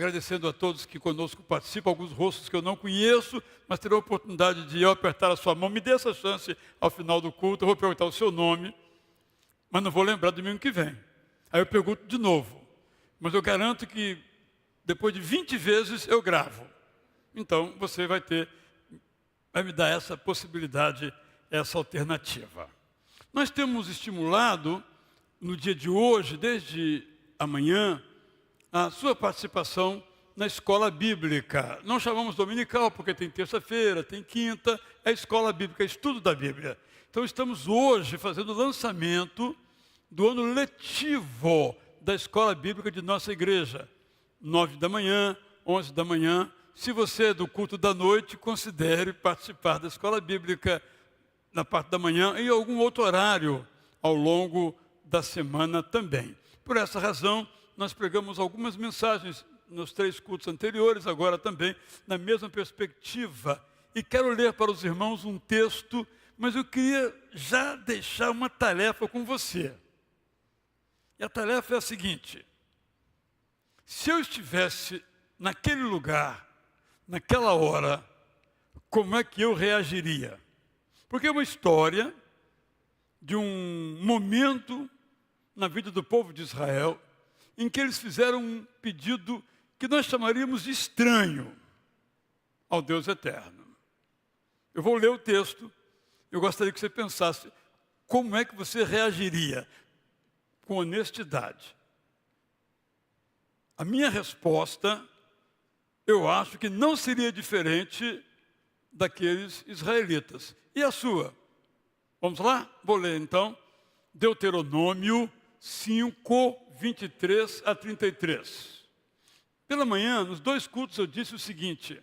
agradecendo a todos que conosco participam, alguns rostos que eu não conheço, mas terei a oportunidade de eu apertar a sua mão. Me dê essa chance ao final do culto, eu vou perguntar o seu nome, mas não vou lembrar domingo que vem. Aí eu pergunto de novo, mas eu garanto que depois de 20 vezes eu gravo. Então você vai me dar essa possibilidade, essa alternativa. Nós temos estimulado no dia de hoje, desde amanhã, a sua participação na escola bíblica. Não chamamos dominical porque tem terça-feira, tem quinta, é escola bíblica, é estudo da Bíblia. Então estamos hoje fazendo o lançamento do ano letivo da escola bíblica de nossa igreja. 9 da manhã, 11 da manhã. Se você é do culto da noite, considere participar da escola bíblica na parte da manhã e algum outro horário ao longo da semana também. Por essa razão, nós pregamos algumas mensagens nos 3 cultos anteriores, agora também na mesma perspectiva. E quero ler para os irmãos um texto, mas eu queria já deixar uma tarefa com você. E a tarefa é a seguinte: se eu estivesse naquele lugar, naquela hora, como é que eu reagiria? Porque é uma história de um momento na vida do povo de Israel em que eles fizeram um pedido que nós chamaríamos de estranho ao Deus eterno. Eu vou ler o texto, eu gostaria que você pensasse como é que você reagiria com honestidade. A minha resposta, eu acho que não seria diferente daqueles israelitas. E a sua? Vamos lá? Vou ler então. Deuteronômio 5, 23 a 33. Pela manhã, nos 2 cultos, eu disse o seguinte: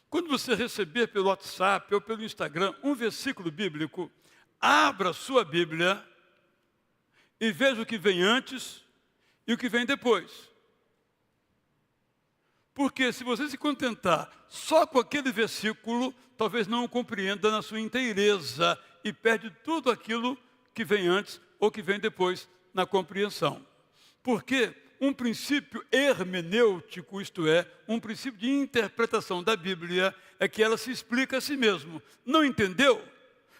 quando você receber pelo WhatsApp ou pelo Instagram um versículo bíblico, abra sua Bíblia e veja o que vem antes e o que vem depois. Porque se você se contentar só com aquele versículo, talvez não o compreenda na sua inteireza e perde tudo aquilo que vem antes ou que vem depois na compreensão. Porque um princípio hermenêutico, isto é, um princípio de interpretação da Bíblia, é que ela se explica a si mesmo. Não entendeu?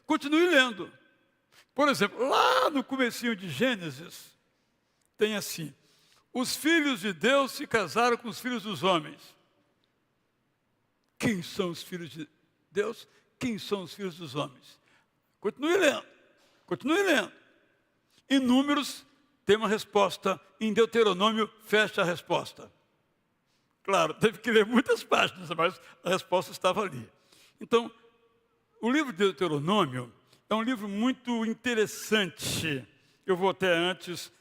Continue lendo. Por exemplo, lá no comecinho de Gênesis, tem assim: os filhos de Deus se casaram com os filhos dos homens. Quem são os filhos de Deus? Quem são os filhos dos homens? Continue lendo. Continue lendo. Em Números tem uma resposta. Em Deuteronômio fecha a resposta. Claro, teve que ler muitas páginas, mas a resposta estava ali. Então, o livro de Deuteronômio é um livro muito interessante. Eu vou até antes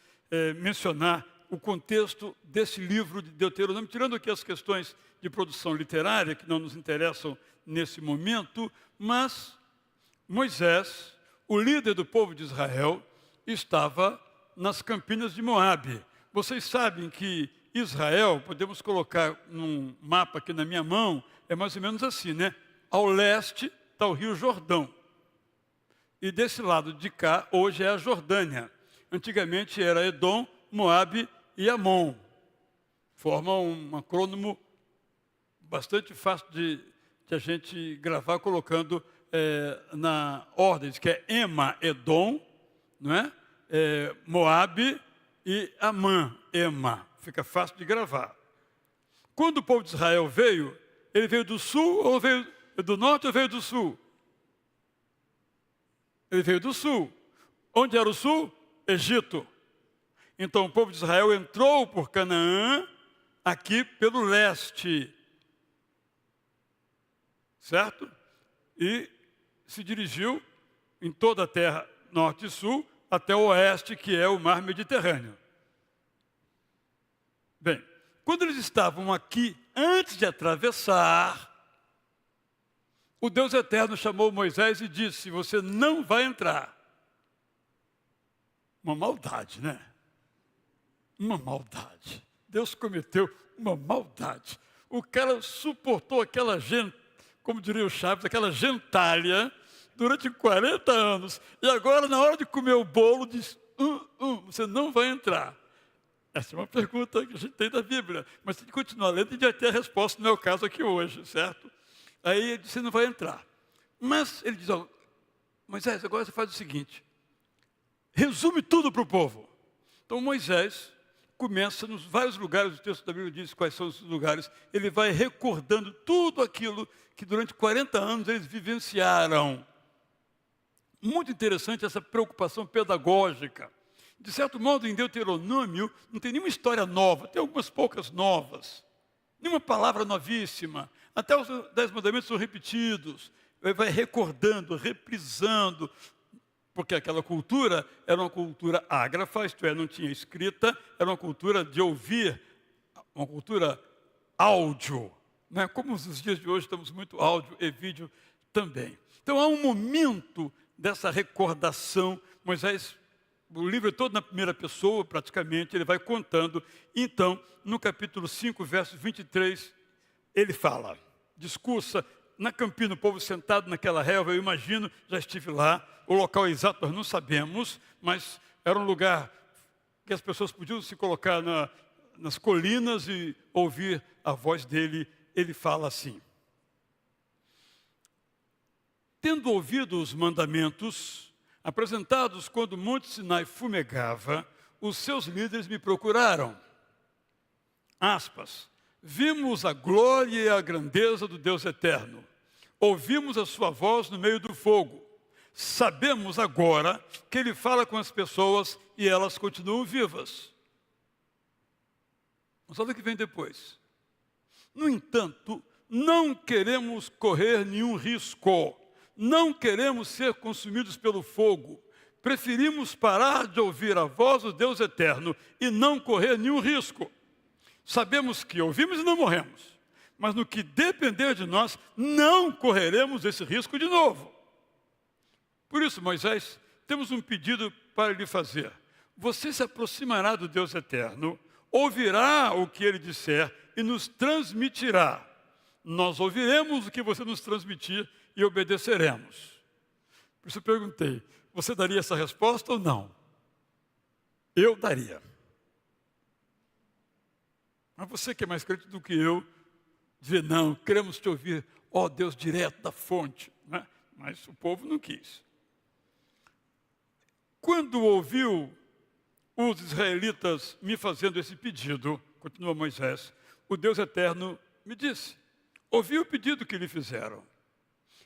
mencionar o contexto desse livro de Deuteronômio, tirando aqui as questões de produção literária, que não nos interessam nesse momento, mas Moisés, o líder do povo de Israel, estava nas campinas de Moabe. Vocês sabem que Israel, podemos colocar num mapa aqui na minha mão, é mais ou menos assim, né? Ao leste está o rio Jordão. E desse lado de cá, hoje é a Jordânia. Antigamente era Edom, Moabe e Amon. Forma um acrônimo bastante fácil de a gente gravar colocando na ordem, que é Ema, Edom, não é? Moabe e Amã, Ema. Fica fácil de gravar. Quando o povo de Israel veio, ele veio do sul ou veio do norte ou veio do sul? Ele veio do sul. Onde era o sul? Egito. Então o povo de Israel entrou por Canaã, aqui pelo leste. Certo? E se dirigiu em toda a terra norte e sul, até o oeste, que é o mar Mediterrâneo. Bem, quando eles estavam aqui, antes de atravessar, o Deus Eterno chamou Moisés e disse: você não vai entrar. Uma maldade, né? Uma maldade. Deus cometeu uma maldade. O cara suportou aquela gente, como diria o Chaves, aquela gentalha, durante 40 anos. E agora, na hora de comer o bolo, diz: você não vai entrar. Essa é uma pergunta que a gente tem da Bíblia, mas tem que continuar lendo e já ter a resposta, não é o caso aqui hoje, certo? Aí ele disse, você não vai entrar. Mas ele diz, ó, Moisés, agora você faz o seguinte, resume tudo para o povo. Então Moisés começa nos vários lugares, o texto da Bíblia diz quais são os lugares, ele vai recordando tudo aquilo que durante 40 anos eles vivenciaram. Muito interessante essa preocupação pedagógica. De certo modo, em Deuteronômio, não tem nenhuma história nova, tem algumas poucas novas. Nenhuma palavra novíssima. Até os 10 mandamentos são repetidos. Ele vai recordando, reprisando, porque aquela cultura era uma cultura ágrafa, isto é, não tinha escrita, era uma cultura de ouvir, uma cultura áudio. Né? Como nos dias de hoje estamos muito áudio e vídeo também. Então há um momento dessa recordação, Moisés, o livro é todo na primeira pessoa, praticamente, ele vai contando. Então, no capítulo 5, verso 23, ele fala, discursa, na campina, o povo sentado naquela relva, eu imagino, já estive lá, o local exato nós não sabemos, mas era um lugar que as pessoas podiam se colocar nas colinas e ouvir a voz dele. Ele fala assim, tendo ouvido os mandamentos apresentados quando o Monte Sinai fumegava, os seus líderes me procuraram. Aspas, vimos a glória e a grandeza do Deus eterno. Ouvimos a sua voz no meio do fogo. Sabemos agora que ele fala com as pessoas e elas continuam vivas. Mas olha o que vem depois. No entanto, não queremos correr nenhum risco. Não queremos ser consumidos pelo fogo. Preferimos parar de ouvir a voz do Deus eterno e não correr nenhum risco. Sabemos que ouvimos e não morremos. Mas no que depender de nós, não correremos esse risco de novo. Por isso, Moisés, temos um pedido para lhe fazer. Você se aproximará do Deus eterno, ouvirá o que ele disser e nos transmitirá. Nós ouviremos o que você nos transmitir e obedeceremos. Por isso eu perguntei, você daria essa resposta ou não? Eu daria. Mas você que é mais crente do que eu, dizer, não, queremos te ouvir, ó Deus, direto da fonte. Né? Mas o povo não quis. Quando ouviu os israelitas me fazendo esse pedido, continua Moisés, o Deus eterno me disse, ouvi o pedido que lhe fizeram.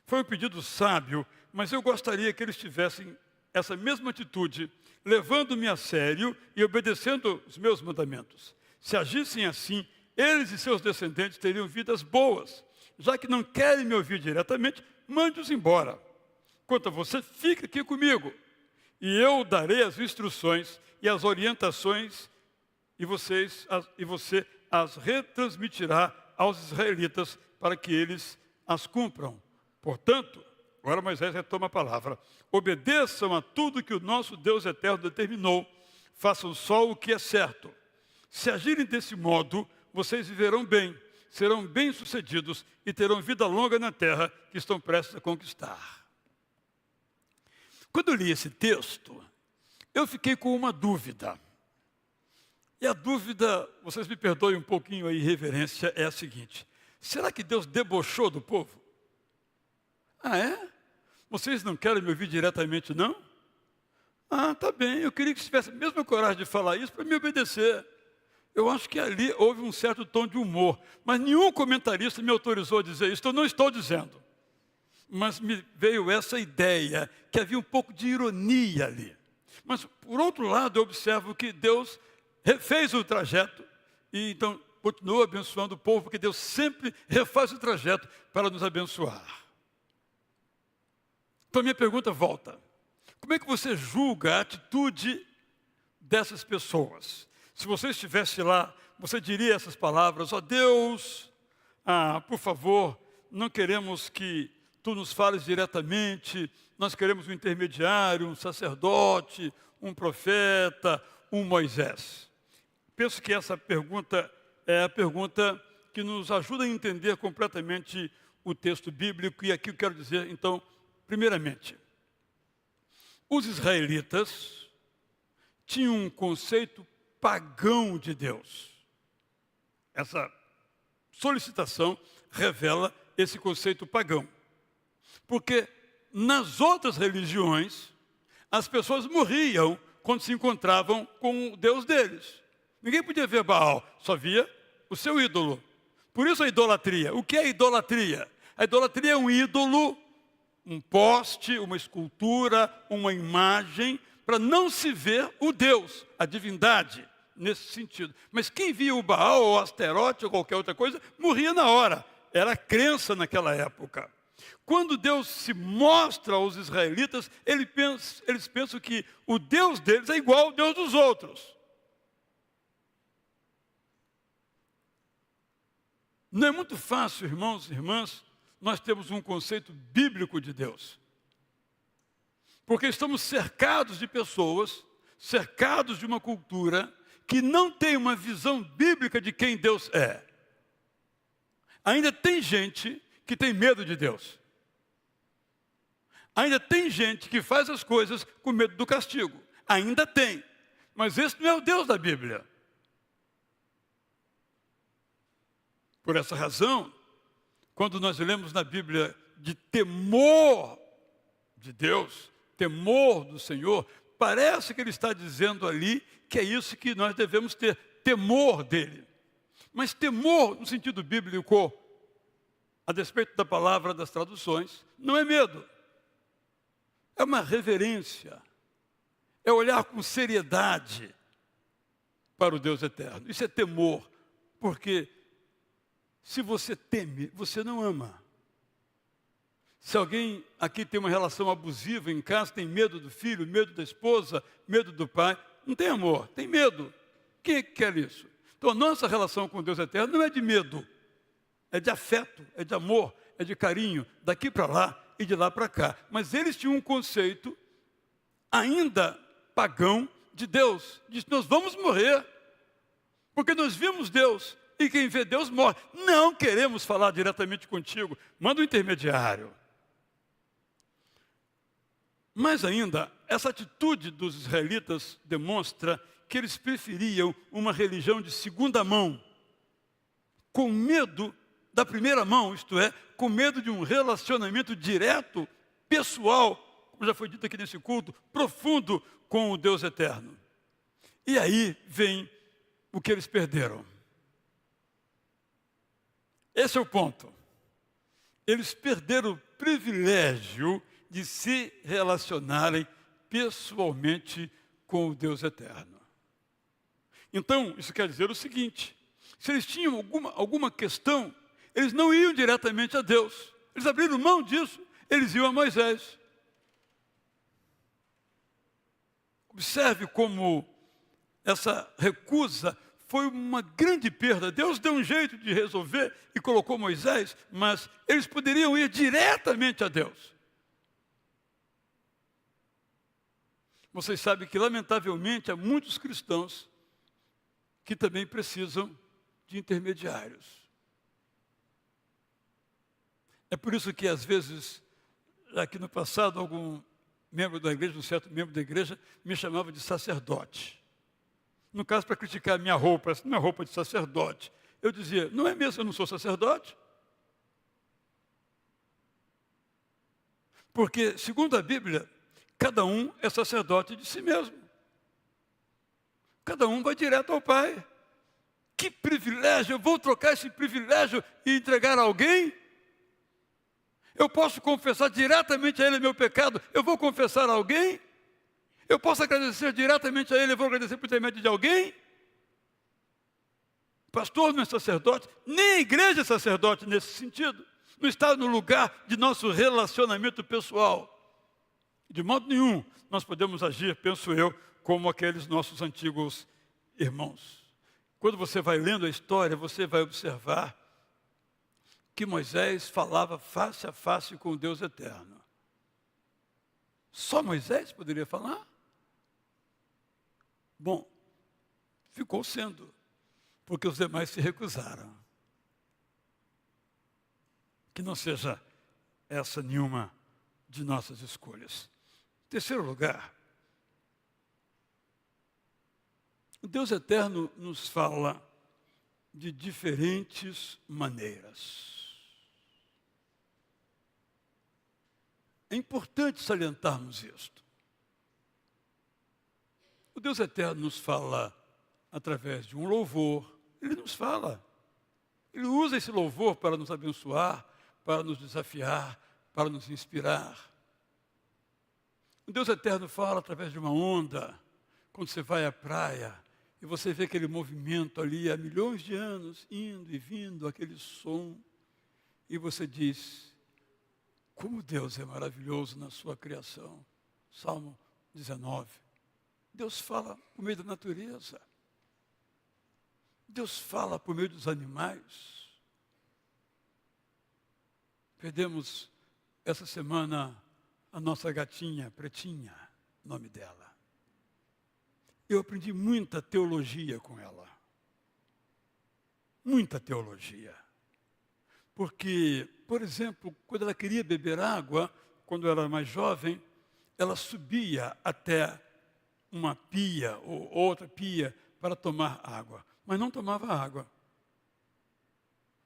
Foi um pedido sábio, mas eu gostaria que eles tivessem essa mesma atitude, levando-me a sério e obedecendo os meus mandamentos. Se agissem assim, eles e seus descendentes teriam vidas boas. Já que não querem me ouvir diretamente, mande-os embora. Quanto a você, fica aqui comigo. E eu darei as instruções e as orientações, e você as retransmitirá aos israelitas para que eles as cumpram. Portanto, agora Moisés retoma a palavra, obedeçam a tudo que o nosso Deus eterno determinou, façam só o que é certo. Se agirem desse modo, vocês viverão bem, serão bem-sucedidos e terão vida longa na terra que estão prestes a conquistar. Quando eu li esse texto, eu fiquei com uma dúvida. E a dúvida, vocês me perdoem um pouquinho a irreverência, é a seguinte. Será que Deus debochou do povo? Ah, é? Vocês não querem me ouvir diretamente, não? Ah, tá bem, eu queria que você tivesse a mesma coragem de falar isso para me obedecer. Eu acho que ali houve um certo tom de humor, mas nenhum comentarista me autorizou a dizer isso, eu não estou dizendo. Mas me veio essa ideia, que havia um pouco de ironia ali. Mas, por outro lado, eu observo que Deus refez o trajeto e então continua abençoando o povo, porque Deus sempre refaz o trajeto para nos abençoar. Então, a minha pergunta volta. Como é que você julga a atitude dessas pessoas? Se você estivesse lá, você diria essas palavras, ó Deus, por favor, não queremos que tu nos fales diretamente, nós queremos um intermediário, um sacerdote, um profeta, um Moisés. Penso que essa pergunta é a pergunta que nos ajuda a entender completamente o texto bíblico, e aqui eu quero dizer, então, primeiramente, os israelitas tinham um conceito pagão de Deus. Essa solicitação revela esse conceito pagão. Porque nas outras religiões, as pessoas morriam quando se encontravam com o Deus deles. Ninguém podia ver Baal, só via o seu ídolo. Por isso a idolatria. O que é idolatria? A idolatria é um ídolo, um poste, uma escultura, uma imagem, para não se ver o Deus, a divindade, nesse sentido. Mas quem via o Baal, ou o Asterote, ou qualquer outra coisa, morria na hora. Era a crença naquela época. Quando Deus se mostra aos israelitas, eles pensam que o Deus deles é igual ao Deus dos outros. Não é muito fácil, irmãos e irmãs, nós temos um conceito bíblico de Deus. Porque estamos cercados de pessoas, cercados de uma cultura que não tem uma visão bíblica de quem Deus é. Ainda tem gente que tem medo de Deus. Ainda tem gente que faz as coisas com medo do castigo. Ainda tem. Mas esse não é o Deus da Bíblia. Por essa razão, quando nós lemos na Bíblia de temor de Deus, temor do Senhor, parece que ele está dizendo ali que é isso que nós devemos ter, temor dele. Mas temor, no sentido bíblico, a despeito da palavra das traduções, não é medo. É uma reverência. É olhar com seriedade para o Deus eterno. Isso é temor, porque se você teme, você não ama. Se alguém aqui tem uma relação abusiva em casa, tem medo do filho, medo da esposa, medo do pai, não tem amor, tem medo. Quem é que quer isso? Então, a nossa relação com Deus eterno não é de medo, é de afeto, é de amor, é de carinho, daqui para lá e de lá para cá. Mas eles tinham um conceito ainda pagão de Deus. Diz, nós vamos morrer, porque nós vimos Deus, e quem vê Deus morre. Não queremos falar diretamente contigo, manda um intermediário. Mas ainda, essa atitude dos israelitas demonstra que eles preferiam uma religião de segunda mão, com medo da primeira mão, isto é, com medo de um relacionamento direto, pessoal, como já foi dito aqui nesse culto, profundo com o Deus eterno. E aí vem o que eles perderam. Esse é o ponto. Eles perderam o privilégio de se relacionarem pessoalmente com o Deus eterno. Então, isso quer dizer o seguinte: se eles tinham alguma questão, eles não iam diretamente a Deus. Eles abriram mão disso, eles iam a Moisés. Observe como essa recusa foi uma grande perda. Deus deu um jeito de resolver e colocou Moisés, mas eles poderiam ir diretamente a Deus. Vocês sabem que, lamentavelmente, há muitos cristãos que também precisam de intermediários. É por isso que, às vezes, aqui no passado, algum membro da igreja, um certo membro da igreja, me chamava de sacerdote. No caso, para criticar a minha roupa, essa não é roupa de sacerdote. Eu dizia, não é mesmo, eu não sou sacerdote? Porque, segundo a Bíblia, cada um é sacerdote de si mesmo. Cada um vai direto ao Pai. Que privilégio! Eu vou trocar esse privilégio e entregar a alguém? Eu posso confessar diretamente a Ele meu pecado? Eu vou confessar a alguém? Eu posso agradecer diretamente a Ele? Eu vou agradecer por intermédio de alguém? Pastor não é sacerdote, nem a igreja é sacerdote nesse sentido. Não está no lugar de nosso relacionamento pessoal. De modo nenhum nós podemos agir, penso eu, como aqueles nossos antigos irmãos. Quando você vai lendo a história, você vai observar que Moisés falava face a face com o Deus eterno. Só Moisés poderia falar? Bom, ficou sendo, porque os demais se recusaram. Que não seja essa nenhuma de nossas escolhas. Em terceiro lugar, O Deus eterno nos fala de diferentes maneiras. É importante salientarmos isto. O Deus eterno nos fala através de um louvor. Ele nos fala. Ele usa esse louvor para nos abençoar, para nos desafiar, para nos inspirar. O Deus eterno fala através de uma onda. Quando você vai à praia e você vê aquele movimento ali há milhões de anos, indo e vindo, aquele som, e você diz, como Deus é maravilhoso na sua criação. Salmo 19. Deus fala por meio da natureza. Deus fala por meio dos animais. Perdemos essa semana a nossa gatinha, Pretinha, nome dela. Eu aprendi muita teologia com ela. Muita teologia. Porque, por exemplo, quando ela queria beber água, quando era mais jovem, ela subia até uma pia ou outra pia para tomar água. Mas não tomava água.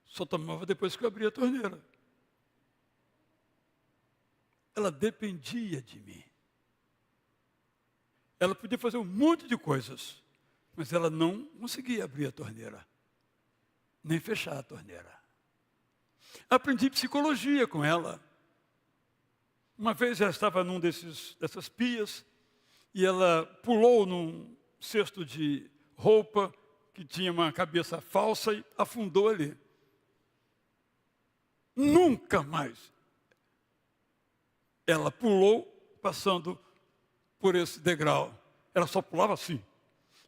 Só tomava depois que eu abria a torneira. Ela dependia de mim. Ela podia fazer um monte de coisas, mas ela não conseguia abrir a torneira, nem fechar a torneira. Aprendi psicologia com ela. Uma vez ela estava num dessas pias e ela pulou num cesto de roupa que tinha uma cabeça falsa e afundou ali. Nunca mais ela pulou passando por esse degrau. Ela só pulava assim.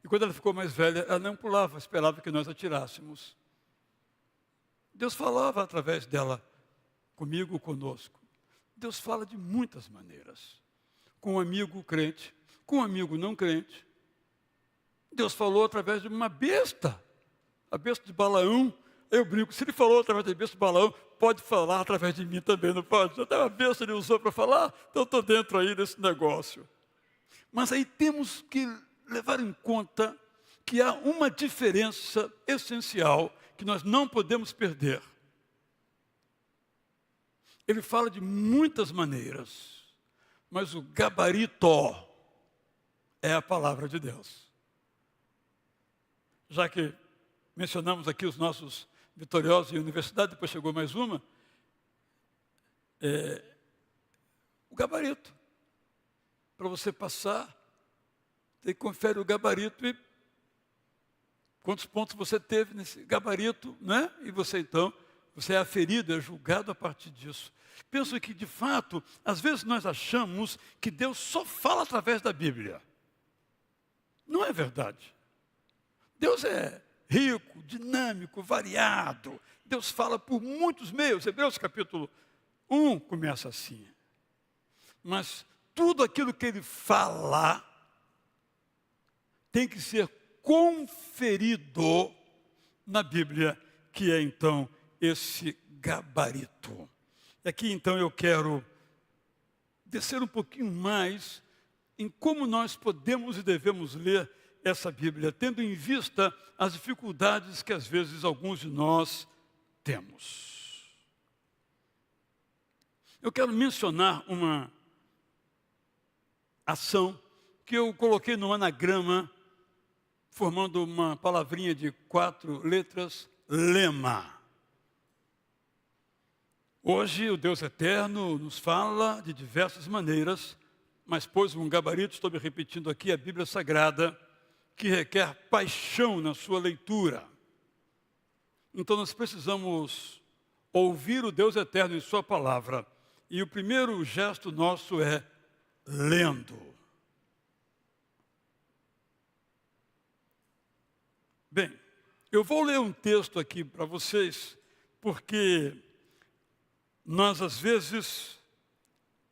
E quando ela ficou mais velha, ela não pulava, esperava que nós a tirássemos. Deus falava através dela, comigo, conosco. Deus fala de muitas maneiras. Com um amigo crente, com um amigo não crente. Deus falou através de uma besta. A besta de Balaão. Eu brinco, se ele falou através da besta de Balaão, pode falar através de mim também, não pode? Até uma besta ele usou para falar, então eu estou dentro aí desse negócio. Mas aí temos que levar em conta que há uma diferença essencial que nós não podemos perder. Ele fala de muitas maneiras, mas o gabarito é a palavra de Deus. Já que mencionamos aqui os nossos vitoriosos em universidade, depois chegou mais uma, o gabarito. Para você passar, você confere o gabarito e quantos pontos você teve nesse gabarito, né? E você então, você é aferido, é julgado a partir disso. Penso que, de fato, às vezes nós achamos que Deus só fala através da Bíblia. Não é verdade. Deus é rico, dinâmico, variado. Deus fala por muitos meios. Hebreus capítulo 1 começa assim. Mas tudo aquilo que ele fala tem que ser conferido na Bíblia, que é então esse gabarito. E aqui então eu quero descer um pouquinho mais em como nós podemos e devemos ler essa Bíblia, tendo em vista as dificuldades que às vezes alguns de nós temos. Eu quero mencionar uma ação que eu coloquei no anagrama, formando uma palavrinha de 4 letras, lema. Hoje o Deus eterno nos fala de diversas maneiras, mas pôs um gabarito, estou me repetindo aqui, a Bíblia Sagrada, que requer paixão na sua leitura. Então nós precisamos ouvir o Deus eterno em sua palavra. E o primeiro gesto nosso é lendo. Bem, eu vou ler um texto aqui para vocês, porque nós às vezes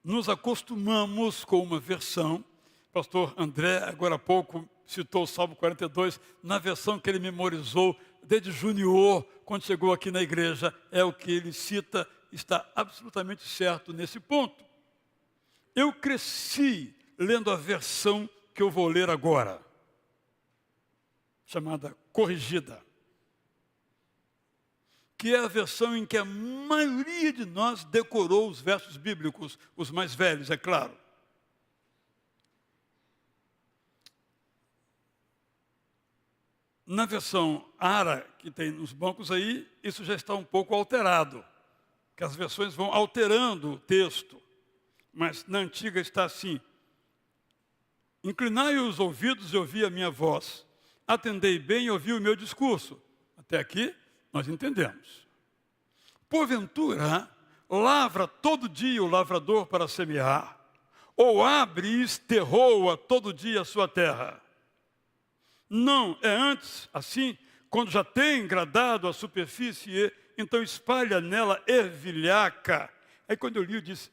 nos acostumamos com uma versão. O pastor André, agora há pouco, citou o Salmo 42, na versão que ele memorizou desde junior, quando chegou aqui na igreja, é o que ele cita, está absolutamente certo nesse ponto. Eu cresci lendo a versão que eu vou ler agora. chamada corrigida, que é a versão em que a maioria de nós decorou os versos bíblicos, os mais velhos, é claro. Na versão ARA, que tem nos bancos aí, isso já está um pouco alterado, que as versões vão alterando o texto, mas na antiga está assim: inclinai os ouvidos e ouvi a minha voz, atendei bem e ouvi o meu discurso. Até aqui nós entendemos. Porventura, lavra todo dia o lavrador para semear, ou abre e esterroa todo dia a sua terra. Não, é antes, assim, quando já tem gradado a superfície, então espalha nela ervilhaca. Aí quando eu li, eu disse,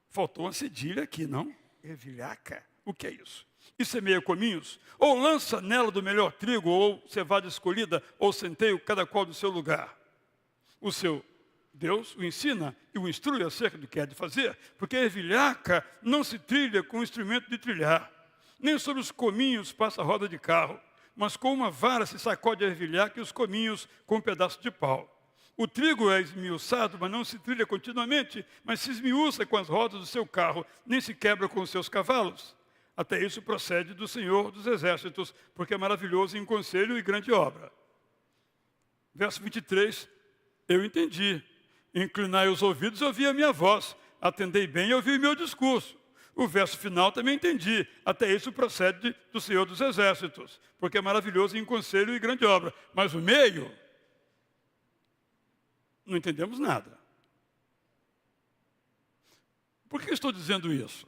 faltou uma cedilha aqui, não? Ervilhaca, o que é isso? E semeia cominhos, ou lança nela do melhor trigo, ou cevada escolhida, ou centeio, cada qual do seu lugar. O seu Deus o ensina e o instrui acerca do que há de fazer, porque a ervilhaca não se trilha com o instrumento de trilhar, nem sobre os cominhos passa a roda de carro, mas com uma vara se sacode a ervilhaca e os cominhos com um pedaço de pau. O trigo é esmiuçado, mas não se trilha continuamente, mas se esmiuça com as rodas do seu carro, nem se quebra com os seus cavalos. Até isso procede do Senhor dos Exércitos, porque é maravilhoso em conselho e grande obra. Verso 23, eu entendi. Inclinai os ouvidos e ouvi a minha voz. Atendei bem e ouvi o meu discurso. O verso final também entendi. Até isso procede do Senhor dos Exércitos, porque é maravilhoso em conselho e grande obra. Mas o meio, não entendemos nada. Por que estou dizendo isso?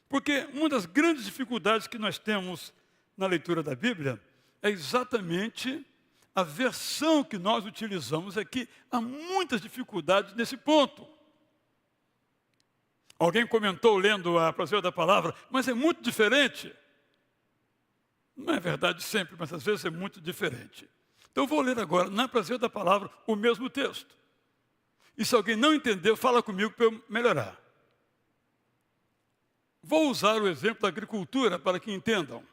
Porque uma das grandes dificuldades que nós temos na leitura da Bíblia é exatamente a versão que nós utilizamos. É que há muitas dificuldades nesse ponto. Alguém comentou lendo a Prazer da Palavra, mas é muito diferente. Não é verdade sempre, mas às vezes é muito diferente. Então eu vou ler agora, na Prazer da Palavra, o mesmo texto. E se alguém não entendeu, fala comigo para eu melhorar. Vou usar o exemplo da agricultura para que entendam.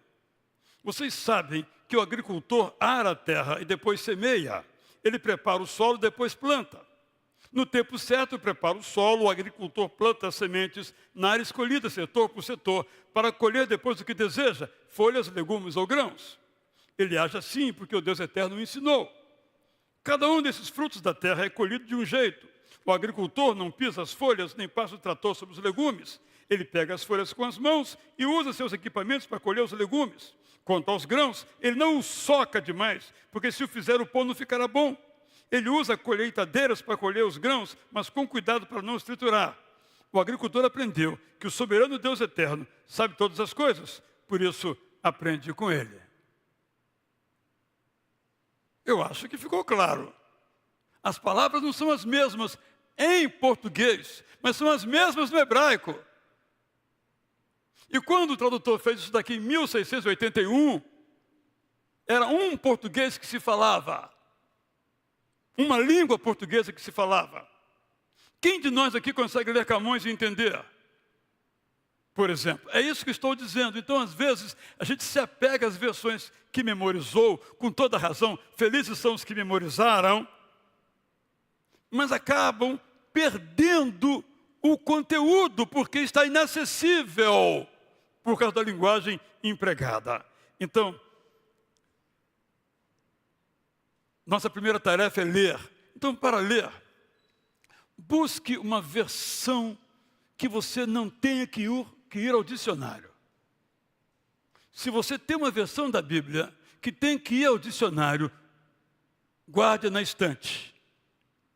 Vocês sabem que o agricultor ara a terra e depois semeia. Ele prepara o solo e depois planta. No tempo certo, prepara o solo, o agricultor planta as sementes na área escolhida, setor por setor, para colher depois o que deseja, folhas, legumes ou grãos. Ele age assim porque o Deus eterno o ensinou. Cada um desses frutos da terra é colhido de um jeito. O agricultor não pisa as folhas, nem passa o trator sobre os legumes. Ele pega as folhas com as mãos e usa seus equipamentos para colher os legumes. Quanto aos grãos, ele não os soca demais, porque se o fizer, o pão não ficará bom. Ele usa colheitadeiras para colher os grãos, mas com cuidado para não os triturar. O agricultor aprendeu que o soberano Deus eterno sabe todas as coisas, por isso aprende com ele. Eu acho que ficou claro. As palavras não são as mesmas em português, mas são as mesmas no hebraico. E quando o tradutor fez isso daqui em 1681, era um português que se falava. Uma língua portuguesa que se falava. Quem de nós aqui consegue ler Camões e entender? Por exemplo, é isso que estou dizendo. Então, às vezes, a gente se apega às versões que memorizou, com toda razão, felizes são os que memorizaram, mas acabam perdendo o conteúdo, porque está inacessível, por causa da linguagem empregada. Então, nossa primeira tarefa é ler. Então, para ler, busque uma versão que você não tenha que ir ao dicionário. Se você tem uma versão da Bíblia que tem que ir ao dicionário, guarde na estante.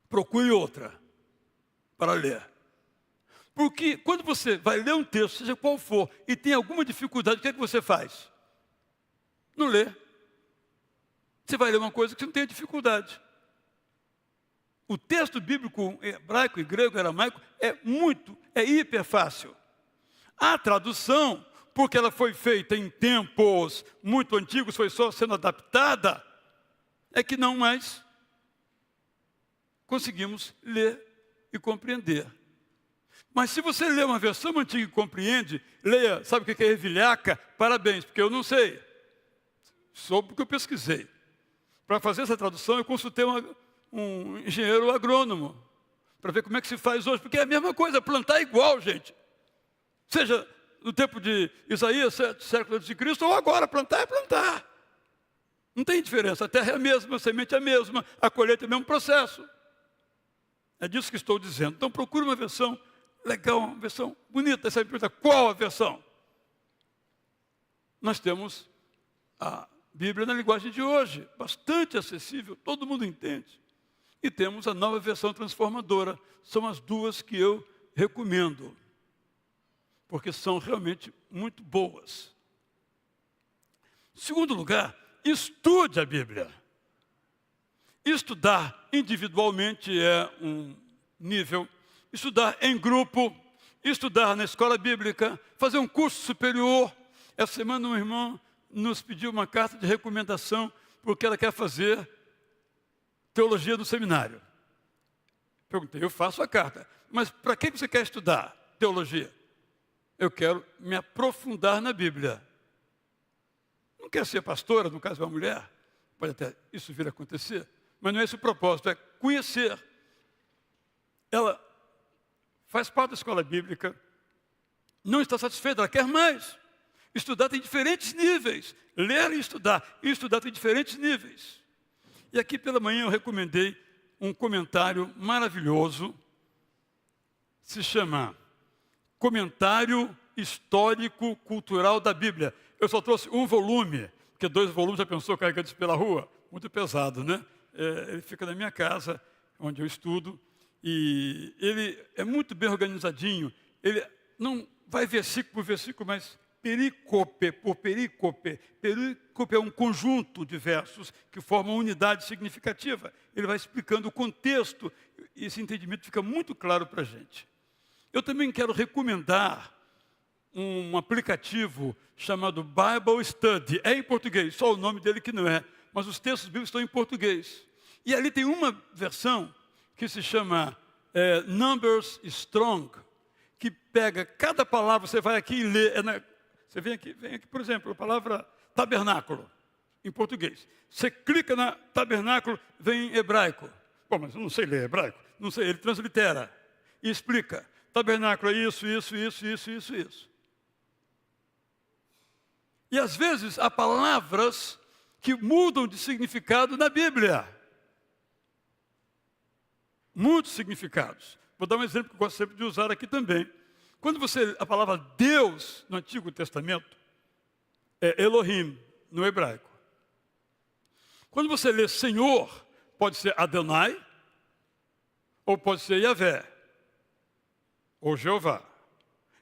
Procure outra para ler. Porque quando você vai ler um texto, seja qual for, e tem alguma dificuldade, o que é que você faz? Não lê. Você vai ler uma coisa que você não tem dificuldade. O texto bíblico hebraico e grego e aramaico é hiper fácil. A tradução, porque ela foi feita em tempos muito antigos, foi só sendo adaptada, é que não mais conseguimos ler e compreender. Mas se você lê uma versão antiga e compreende, leia, sabe o que é ervilhaca? Parabéns, porque eu não sei. soube porque eu pesquisei. Para fazer essa tradução, eu consultei um engenheiro agrônomo, para ver como é que se faz hoje, porque é a mesma coisa, plantar é igual, gente. Seja no tempo de Isaías, século antes de Cristo, ou agora, plantar é plantar. Não tem diferença, a terra é a mesma, a semente é a mesma, a colheita é o mesmo processo. É disso que estou dizendo. Então procure uma versão legal, uma versão bonita. Você pergunta, qual a versão? Nós temos a Bíblia na linguagem de hoje, bastante acessível, todo mundo entende. E temos a nova versão transformadora. São as duas que eu recomendo, porque são realmente muito boas. Segundo lugar, estude a Bíblia. Estudar individualmente é um nível, estudar em grupo, estudar na escola bíblica, fazer um curso superior. Essa semana um irmão nos pediu uma carta de recomendação porque ela quer fazer teologia no seminário. Perguntei, eu faço a carta, mas para que você quer estudar teologia? Eu quero me aprofundar na Bíblia. Não quer ser pastora, no caso de uma mulher, pode até isso vir a acontecer, mas não é esse o propósito, é conhecer. Ela faz parte da escola bíblica, não está satisfeita, ela quer mais. Estudar tem diferentes níveis. Ler e estudar tem diferentes níveis. E aqui pela manhã eu recomendei um comentário maravilhoso, se chama Comentário Histórico Cultural da Bíblia. Eu só trouxe um volume, porque 2 volumes já pensou carregando isso pela rua? Muito pesado, né? Ele fica na minha casa, onde eu estudo, e ele é muito bem organizadinho. Ele não vai versículo por versículo, mas perícope por perícope. Perícope é um conjunto de versos que formam uma unidade significativa. Ele vai explicando o contexto, e esse entendimento fica muito claro para a gente. Eu também quero recomendar um aplicativo chamado Bible Study. É em português, só o nome dele que não é, mas os textos bíblicos estão em português. E ali tem uma versão que se chama Numbers Strong, que pega cada palavra, você vai aqui e lê. Você vem aqui, por exemplo, a palavra tabernáculo, em português. Você clica na tabernáculo, vem em hebraico. Bom, mas eu não sei ler hebraico. Não sei, ele translitera e explica. Tabernáculo é isso. E às vezes há palavras que mudam de significado na Bíblia. Muitos significados. Vou dar um exemplo que eu gosto sempre de usar aqui também. Quando você, a palavra Deus no Antigo Testamento é Elohim no hebraico. Quando você lê Senhor, pode ser Adonai, ou pode ser Yahvé, ou Jeová.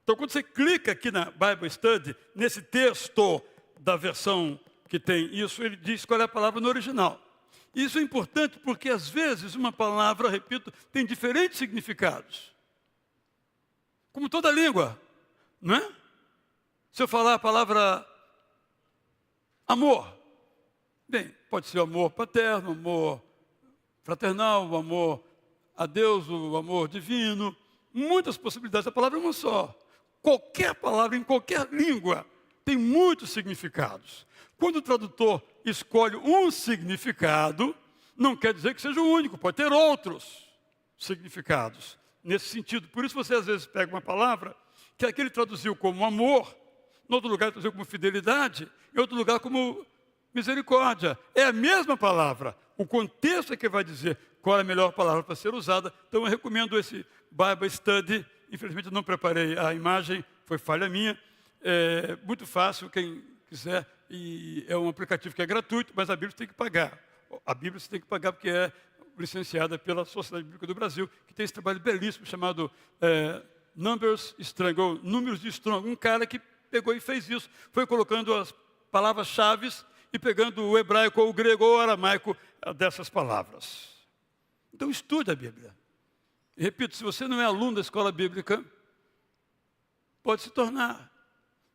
Então, quando você clica aqui na Bible Study, nesse texto da versão que tem isso, ele diz qual é a palavra no original. Isso é importante porque, às vezes, uma palavra, repito, tem diferentes significados. Como toda língua, não é? Se eu falar a palavra amor, bem, pode ser o amor paterno, o amor fraternal, o amor a Deus, o amor divino, muitas possibilidades, a palavra é uma só. Qualquer palavra, em qualquer língua, tem muitos significados. Quando o tradutor escolhe um significado, não quer dizer que seja o único, pode ter outros significados nesse sentido. Por isso você às vezes pega uma palavra que aqui ele traduziu como amor, em outro lugar ele traduziu como fidelidade, em outro lugar como misericórdia. É a mesma palavra, o contexto é que vai dizer qual é a melhor palavra para ser usada. Então eu recomendo esse Bible Study. Infelizmente eu não preparei a imagem, foi falha minha. É muito fácil, quem quiser, e é um aplicativo que é gratuito, mas a Bíblia você tem que pagar. A Bíblia você tem que pagar porque é licenciada pela Sociedade Bíblica do Brasil, que tem esse trabalho belíssimo chamado Numbers Strong, ou Números de Strong. Um cara que pegou e fez isso, foi colocando as palavras-chave e pegando o hebraico, ou o grego, ou o aramaico dessas palavras. Então estude a Bíblia. E repito, se você não é aluno da escola bíblica, pode se tornar.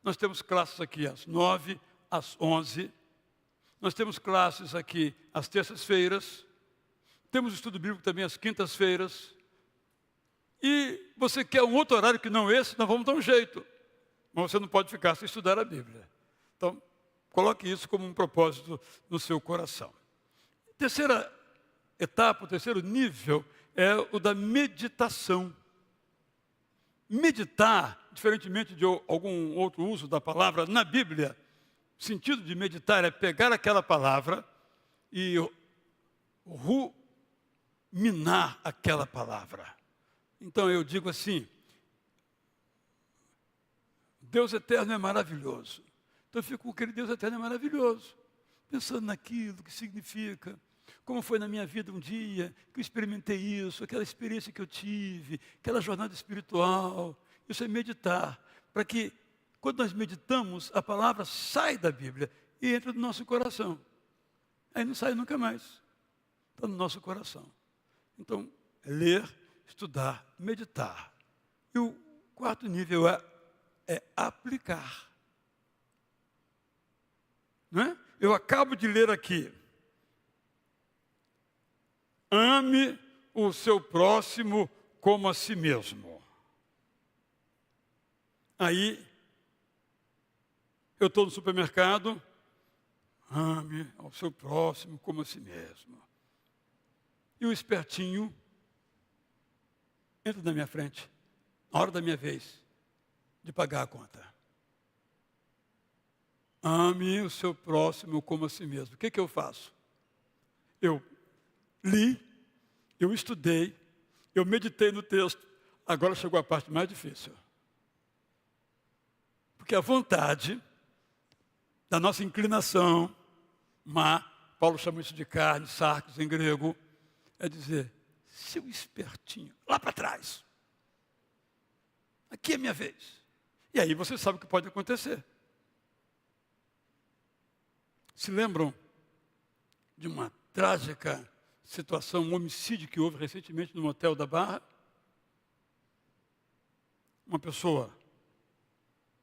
Nós temos classes aqui às 9, às 11. Nós temos classes aqui às terças-feiras. Temos estudo bíblico também às quintas-feiras. E você quer um outro horário que não esse, nós vamos dar um jeito. Mas você não pode ficar sem estudar a Bíblia. Então, Coloque isso como um propósito no seu coração. Terceira etapa, o terceiro nível é o da meditação. Meditar, diferentemente de algum outro uso da palavra, na Bíblia, o sentido de meditar é pegar aquela palavra e ruminar aquela palavra. Então eu digo assim, Deus eterno é maravilhoso. Então eu fico com aquele Deus eterno é maravilhoso, pensando naquilo que significa, como foi na minha vida um dia, que eu experimentei isso, aquela experiência que eu tive, aquela jornada espiritual. Isso é meditar, para que quando nós meditamos, a palavra sai da Bíblia e entra no nosso coração. Aí não sai nunca mais, está no nosso coração. Então, é ler, estudar, meditar. E o quarto nível é aplicar. Não é? Eu acabo de ler aqui. Ame o seu próximo como a si mesmo. Aí, eu estou no supermercado, ame ao seu próximo como a si mesmo. E o espertinho entra na minha frente, na hora da minha vez de pagar a conta. Ame o seu próximo como a si mesmo. O que eu faço? Eu li, eu estudei, eu meditei no texto. Agora chegou a parte mais difícil. Porque a vontade da nossa inclinação má, Paulo chama isso de carne, sarcos em grego, é dizer, seu espertinho, lá para trás. Aqui é minha vez. E aí você sabe o que pode acontecer. Se lembram de uma trágica situação, um homicídio que houve recentemente no motel da Barra? Uma pessoa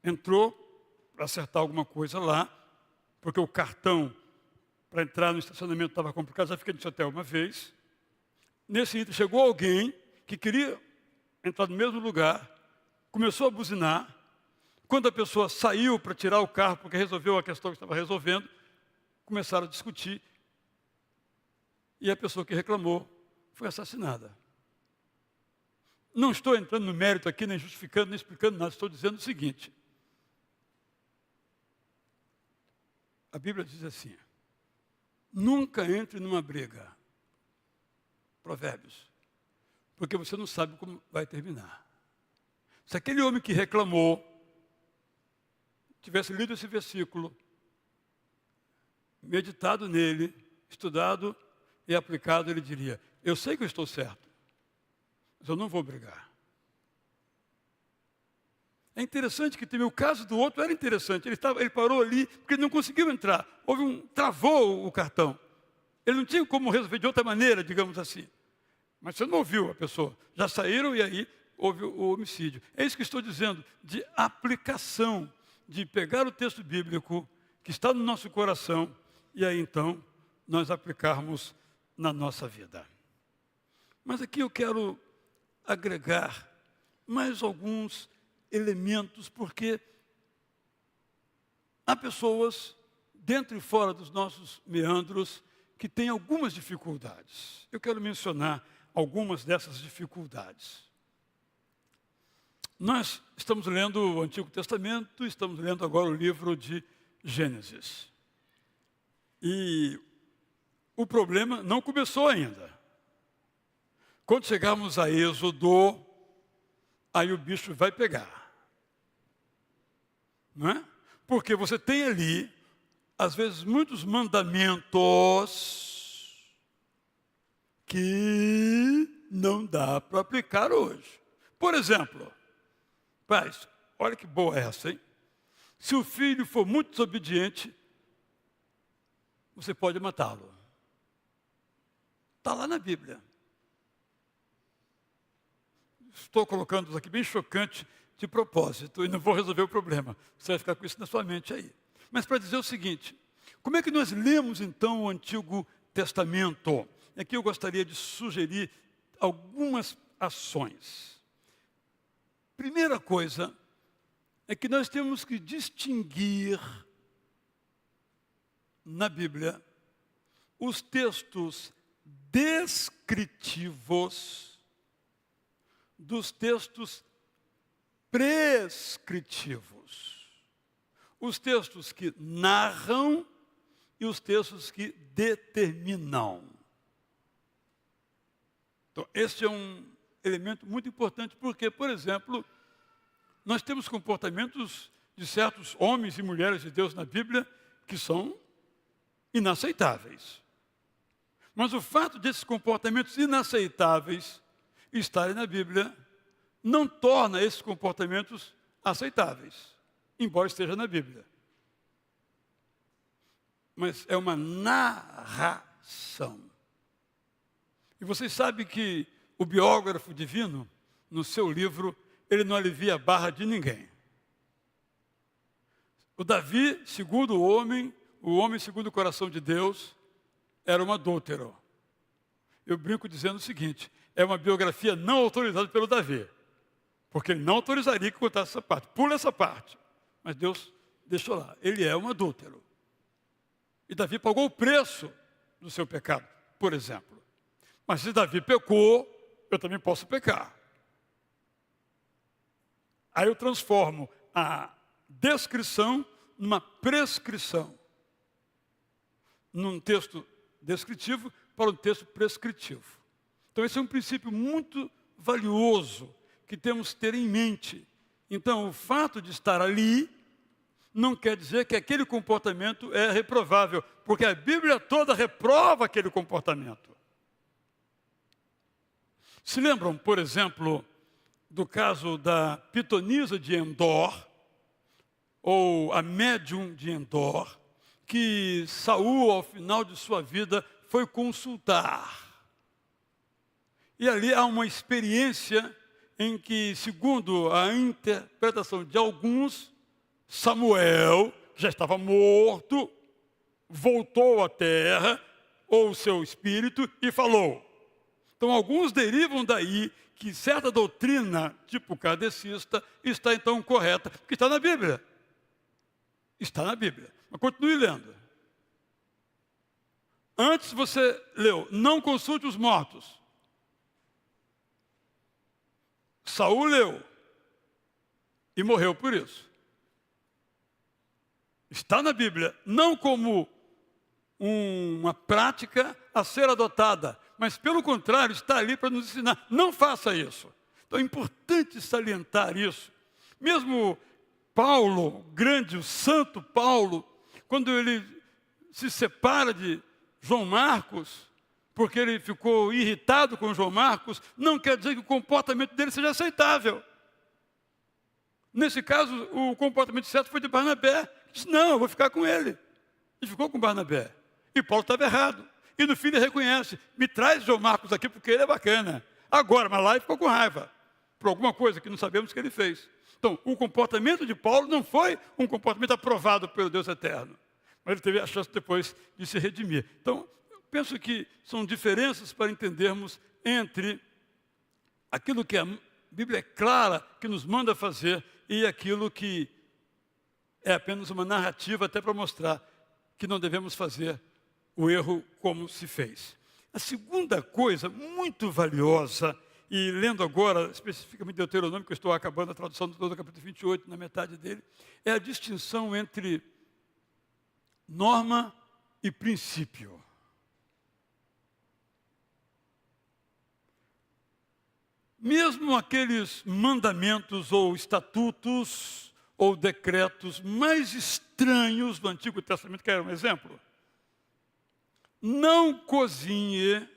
entrou para acertar alguma coisa lá, porque o cartão para entrar no estacionamento estava complicado, já fiquei nesse hotel uma vez. Nesse item chegou alguém que queria entrar no mesmo lugar, começou a buzinar. Quando a pessoa saiu para tirar o carro, porque resolveu a questão que estava resolvendo, começaram a discutir. E a pessoa que reclamou foi assassinada. Não estou entrando no mérito aqui, nem justificando, nem explicando nada. Estou dizendo o seguinte. A Bíblia diz assim, nunca entre numa briga. Provérbios. Porque você não sabe como vai terminar. Se aquele homem que reclamou tivesse lido esse versículo, meditado nele, estudado e aplicado, ele diria, eu sei que eu estou certo, mas eu não vou brigar. É interessante que também o caso do outro era interessante. Ele parou ali porque ele não conseguiu entrar. Travou o cartão. Ele não tinha como resolver de outra maneira, digamos assim. Mas você não ouviu a pessoa. Já saíram e aí houve o homicídio. É isso que estou dizendo, de aplicação, de pegar o texto bíblico que está no nosso coração e aí então nós aplicarmos na nossa vida. Mas aqui eu quero agregar mais alguns elementos, porque há pessoas dentro e fora dos nossos meandros que têm algumas dificuldades. Eu quero mencionar algumas dessas dificuldades. Nós estamos lendo o Antigo Testamento, estamos lendo agora o livro de Gênesis. E o problema não começou ainda. Quando chegarmos a Êxodo, aí o bicho vai pegar. Não é? Porque você tem ali, às vezes, muitos mandamentos que não dá para aplicar hoje. Por exemplo, pais, olha que boa essa, hein? Se o filho for muito desobediente, você pode matá-lo. Está lá na Bíblia. Estou colocando isso aqui bem chocante de propósito e não vou resolver o problema. Você vai ficar com isso na sua mente aí. Mas para dizer o seguinte, como é que nós lemos então o Antigo Testamento? Aqui eu gostaria de sugerir algumas ações. Primeira coisa é que nós temos que distinguir na Bíblia os textos descritivos dos textos prescritivos. Os textos que narram e os textos que determinam. Então, esse é um elemento muito importante, porque, por exemplo, nós temos comportamentos de certos homens e mulheres de Deus na Bíblia que são inaceitáveis. Mas o fato desses comportamentos inaceitáveis estarem na Bíblia não torna esses comportamentos aceitáveis, embora esteja na Bíblia. Mas é uma narração. E vocês sabem que o biógrafo divino, no seu livro, ele não alivia a barra de ninguém. O Davi, segundo o homem segundo o coração de Deus, era um adúltero. Eu brinco dizendo o seguinte: é uma biografia não autorizada pelo Davi, porque ele não autorizaria que contasse essa parte. Pula essa parte. Mas Deus deixou lá. Ele é um adúltero. E Davi pagou o preço do seu pecado, por exemplo. Mas se Davi pecou, eu também posso pecar. Aí eu transformo a descrição numa prescrição. Num texto descritivo para um texto prescritivo. Então esse é um princípio muito valioso que temos que ter em mente. Então o fato de estar ali não quer dizer que aquele comportamento é reprovável, porque a Bíblia toda reprova aquele comportamento. Se lembram, por exemplo, do caso da pitonisa de Endor, ou a médium de Endor, que Saul, ao final de sua vida, foi consultar. E ali há uma experiência em que, segundo a interpretação de alguns, Samuel, que já estava morto, voltou à terra, ou o seu espírito, e falou. Então, alguns derivam daí que certa doutrina, tipo kardecista, está então correta, porque está na Bíblia. Está na Bíblia. Mas continue lendo. Antes você leu, não consulte os mortos. Saul leu e morreu por isso. Está na Bíblia, não como uma prática a ser adotada, mas pelo contrário, está ali para nos ensinar. Não faça isso. Então é importante salientar isso. Mesmo Paulo, o grande, o santo Paulo, quando ele se separa de João Marcos, porque ele ficou irritado com João Marcos, não quer dizer que o comportamento dele seja aceitável. Nesse caso, o comportamento certo foi de Barnabé. Ele disse, não, eu vou ficar com ele. E ficou com Barnabé. E Paulo estava errado. E no fim ele reconhece, me traz João Marcos aqui porque ele é bacana. Agora, mas lá ele ficou com raiva, por alguma coisa que não sabemos que ele fez. Então, o comportamento de Paulo não foi um comportamento aprovado pelo Deus eterno. Mas ele teve a chance depois de se redimir. Então, eu penso que são diferenças para entendermos entre aquilo que a Bíblia é clara, que nos manda fazer, e aquilo que é apenas uma narrativa até para mostrar que não devemos fazer o erro como se fez. A segunda coisa muito valiosa, e lendo agora especificamente Deuteronômio, que eu estou acabando a tradução do capítulo 28, na metade dele, é a distinção entre norma e princípio. Mesmo aqueles mandamentos ou estatutos ou decretos mais estranhos do Antigo Testamento, quer um exemplo? Não cozinhe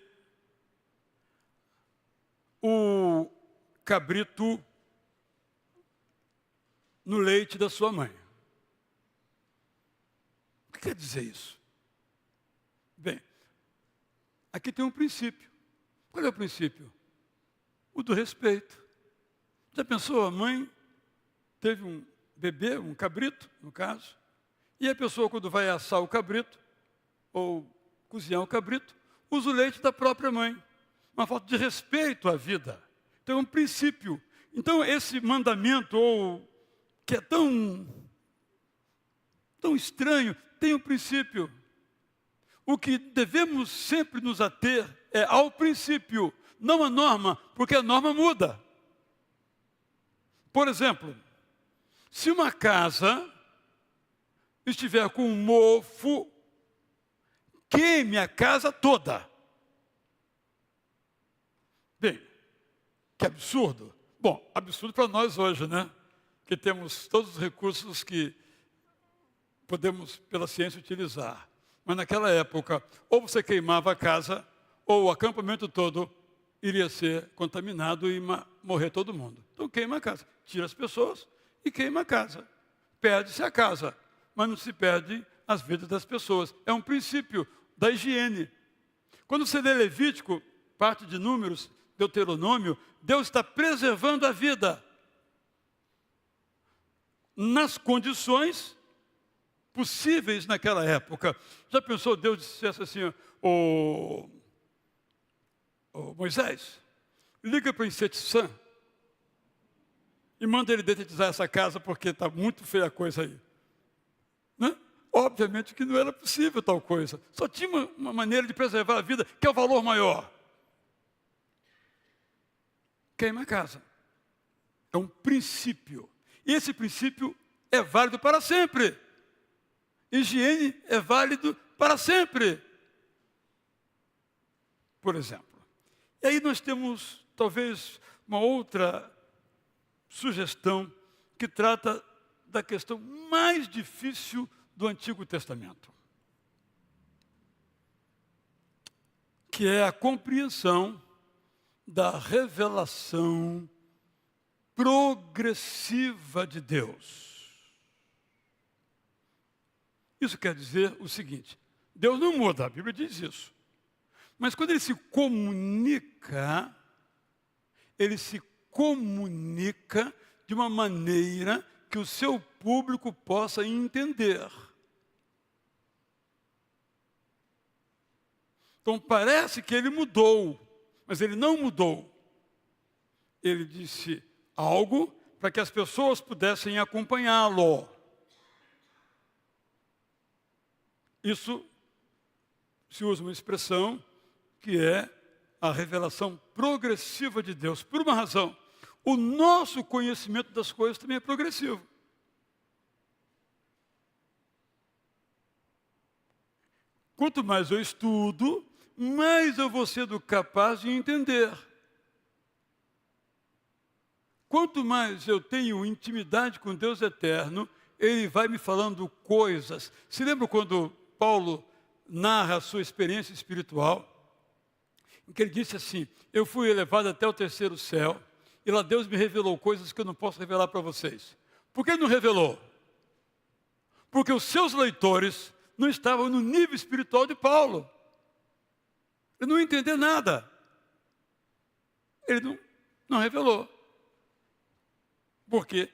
o cabrito no leite da sua mãe. O que quer dizer isso? Bem, aqui tem um princípio. Qual é o princípio? O do respeito. Já pensou, a mãe teve um bebê, um cabrito, no caso, e a pessoa, quando vai assar o cabrito, ou cozinhar o cabrito, usa o leite da própria mãe. Uma falta de respeito à vida. Então é um princípio. Então esse mandamento, ou que é tão estranho, tem um princípio. O que devemos sempre nos ater é ao princípio, não à norma, porque a norma muda. Por exemplo, se uma casa estiver com um mofo, queime a casa toda. Bem, que absurdo. Bom, absurdo para nós hoje, né? Que temos todos os recursos que podemos, pela ciência, utilizar. Mas naquela época, ou você queimava a casa, ou o acampamento todo iria ser contaminado e morrer todo mundo. Então queima a casa, tira as pessoas e queima a casa. Perde-se a casa, mas não se perde as vidas das pessoas. É um princípio da higiene. Quando você lê Levítico, parte de Números, Deuteronômio, Deus está preservando a vida nas condições possíveis naquela época. Já pensou, Deus dissesse assim, ô Moisés, liga para o Inseticã e manda ele detetizar essa casa porque está muito feia a coisa aí. Né? Obviamente que não era possível tal coisa. Só tinha uma maneira de preservar a vida, que é o valor maior. Queima a casa. É um princípio. E esse princípio é válido para sempre. Higiene é válido para sempre. Por exemplo. E aí nós temos, talvez, uma outra sugestão que trata da questão mais difícil do Antigo Testamento, que é a compreensão da revelação progressiva de Deus. Isso quer dizer o seguinte: Deus não muda, a Bíblia diz isso. Mas quando ele se comunica de uma maneira que o seu público possa entender. Então parece que ele mudou, mas ele não mudou. Ele disse algo para que as pessoas pudessem acompanhá-lo. Isso se usa uma expressão que é a revelação progressiva de Deus. Por uma razão, o nosso conhecimento das coisas também é progressivo. Quanto mais eu estudo, mais eu vou sendo capaz de entender. Quanto mais eu tenho intimidade com Deus eterno, Ele vai me falando coisas. Se lembra quando Paulo narra a sua experiência espiritual? Em que ele disse assim: eu fui elevado até o terceiro céu, e lá Deus me revelou coisas que eu não posso revelar para vocês. Por que ele não revelou? Porque os seus leitores não estavam no nível espiritual de Paulo. Ele não entendeu nada. Ele não revelou. Porque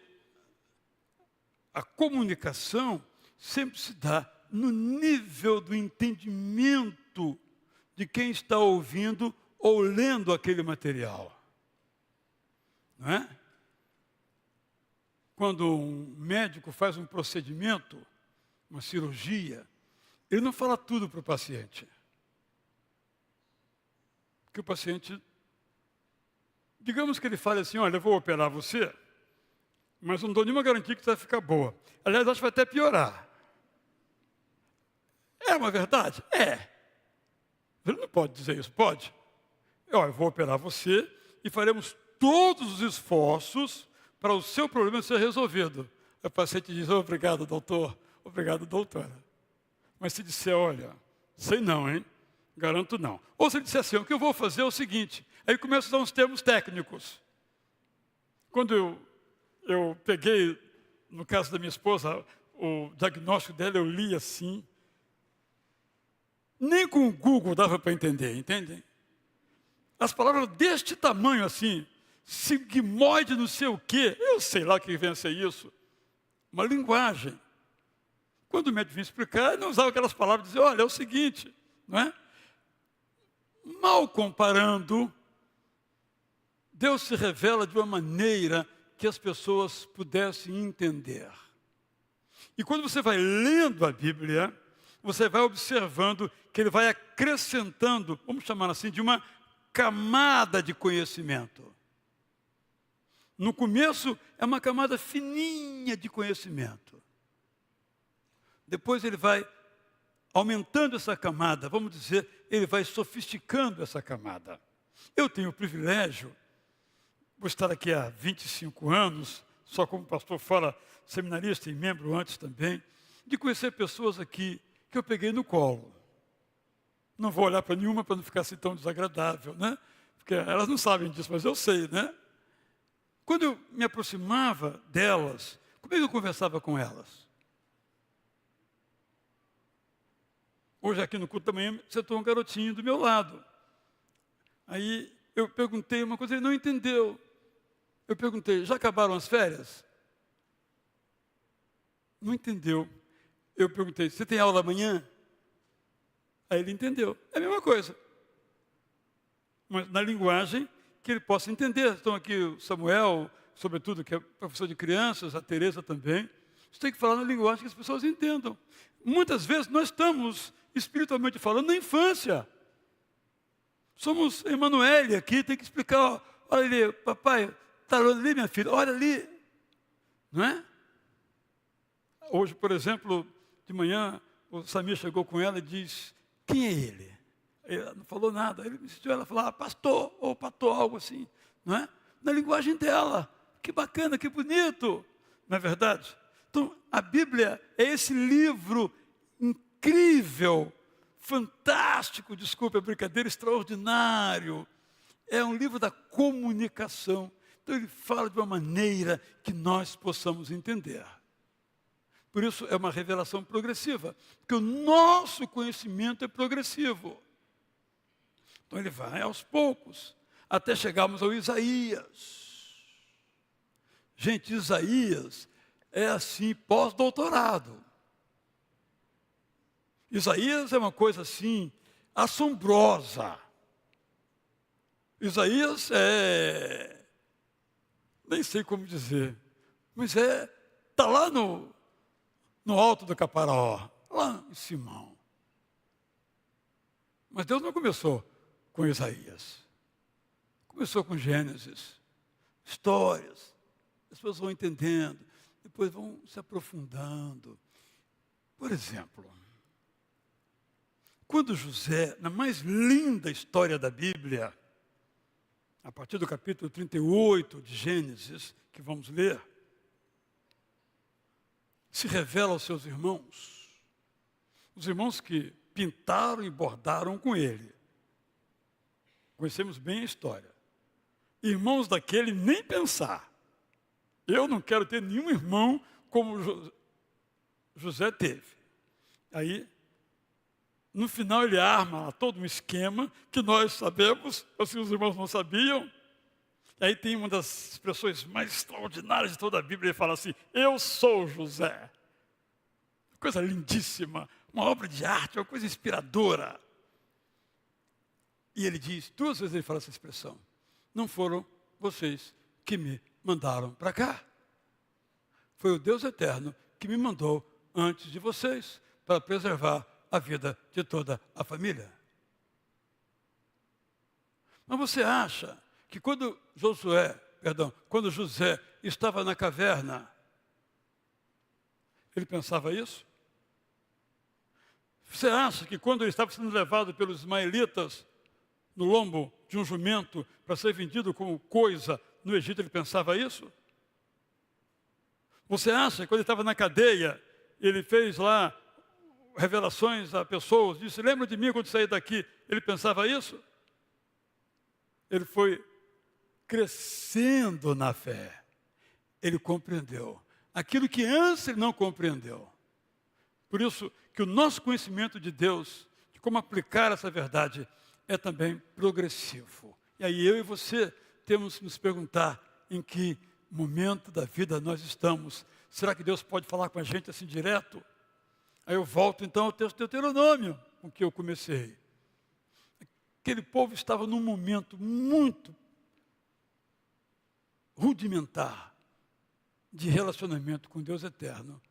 a comunicação sempre se dá no nível do entendimento de quem está ouvindo ou lendo aquele material. Não é? Quando um médico faz um procedimento, uma cirurgia, ele não fala tudo para o paciente. Porque o paciente, digamos que ele fale assim: olha, eu vou operar você, mas não dou nenhuma garantia que você vai ficar boa. Aliás, acho que vai até piorar. É uma verdade? É. Ele não pode dizer isso, pode? Eu vou operar você e faremos todos os esforços para o seu problema ser resolvido. O paciente diz: obrigado, doutor, obrigado, doutora. Mas se disser: olha, sei não, hein? Garanto não. Ou se ele disser assim: o que eu vou fazer é o seguinte. Aí começa a dar uns termos técnicos. Quando eu peguei, no caso da minha esposa, o diagnóstico dela, eu li assim. Nem com o Google dava para entender, entendem? As palavras deste tamanho assim, sigmoide não sei o quê, eu sei lá o que vem a ser isso. Uma linguagem. Quando o médico vinha explicar, ele não usava aquelas palavras, dizia: olha, é o seguinte, não é? Mal comparando, Deus se revela de uma maneira que as pessoas pudessem entender. E quando você vai lendo a Bíblia, você vai observando que ele vai acrescentando, vamos chamar assim, de uma camada de conhecimento. No começo é uma camada fininha de conhecimento. Depois ele vai aumentando essa camada, vamos dizer, ele vai sofisticando essa camada. Eu tenho o privilégio, vou estar aqui há 25 anos, só como pastor fora seminarista e membro antes também, de conhecer pessoas aqui que eu peguei no colo. Não vou olhar para nenhuma para não ficar assim tão desagradável, né? Porque elas não sabem disso, mas eu sei, né? Quando eu me aproximava delas, como é que eu conversava com elas? Hoje aqui no culto da manhã, sentou um garotinho do meu lado. Aí eu perguntei uma coisa, ele não entendeu. Eu perguntei, já acabaram as férias? Não entendeu. Eu perguntei, você tem aula amanhã? Aí ele entendeu. É a mesma coisa. Mas na linguagem que ele possa entender. Estão aqui o Samuel, sobretudo, que é professor de crianças, a Tereza também. Você tem que falar na linguagem que as pessoas entendam. Muitas vezes nós estamos, espiritualmente falando, na infância. Somos Emanuele aqui, tem que explicar, ó, olha ali, papai, está ali minha filha, olha ali. Não é? Hoje, por exemplo, de manhã, o Samir chegou com ela e diz, quem é ele? Ela não falou nada. Ele insistiu, ela falou, pastor, ou pastor, algo assim. Não é? Na linguagem dela. Que bacana, que bonito. Não é verdade? Então, a Bíblia é esse livro incrível, fantástico, desculpe a brincadeira, extraordinário. É um livro da comunicação. Então, ele fala de uma maneira que nós possamos entender. Por isso, é uma revelação progressiva. Porque o nosso conhecimento é progressivo. Então ele vai aos poucos, até chegarmos ao Isaías. Gente, Isaías é assim, pós-doutorado. Isaías é uma coisa assim, assombrosa. Isaías nem sei como dizer, mas está lá no alto do Caparaó, lá em Simão. Mas Deus não começou com Isaías. Começou com Gênesis. Histórias. As pessoas vão entendendo. Depois vão se aprofundando. Por exemplo, quando José, na mais linda história da Bíblia, a partir do capítulo 38 de Gênesis, que vamos ler, se revela aos seus irmãos. Os irmãos que pintaram e bordaram com ele. Conhecemos bem a história. Irmãos daquele, nem pensar. Eu não quero ter nenhum irmão como José teve. Aí, no final, ele arma todo um esquema que nós sabemos, assim os irmãos não sabiam. E aí tem uma das expressões mais extraordinárias de toda a Bíblia, ele fala assim, eu sou José. Coisa lindíssima, uma obra de arte, uma coisa inspiradora. E ele diz, 2 vezes ele fala essa expressão, não foram vocês que me mandaram para cá. Foi o Deus eterno que me mandou antes de vocês, para preservar a vida de toda a família. Mas você acha que quando José estava na caverna, ele pensava isso? Você acha que quando ele estava sendo levado pelos ismaelitas no lombo de um jumento para ser vendido como coisa no Egito, ele pensava isso? Você acha que quando ele estava na cadeia, ele fez lá revelações a pessoas, disse, lembra de mim quando saí daqui, ele pensava isso? Ele foi crescendo na fé. Ele compreendeu aquilo que antes ele não compreendeu. Por isso que o nosso conhecimento de Deus, de como aplicar essa verdade, é também progressivo. E aí eu e você temos que nos perguntar em que momento da vida nós estamos. Será que Deus pode falar com a gente assim direto? Aí eu volto então ao texto de Deuteronômio, com que eu comecei. Aquele povo estava num momento muito rudimentar de relacionamento com Deus eterno,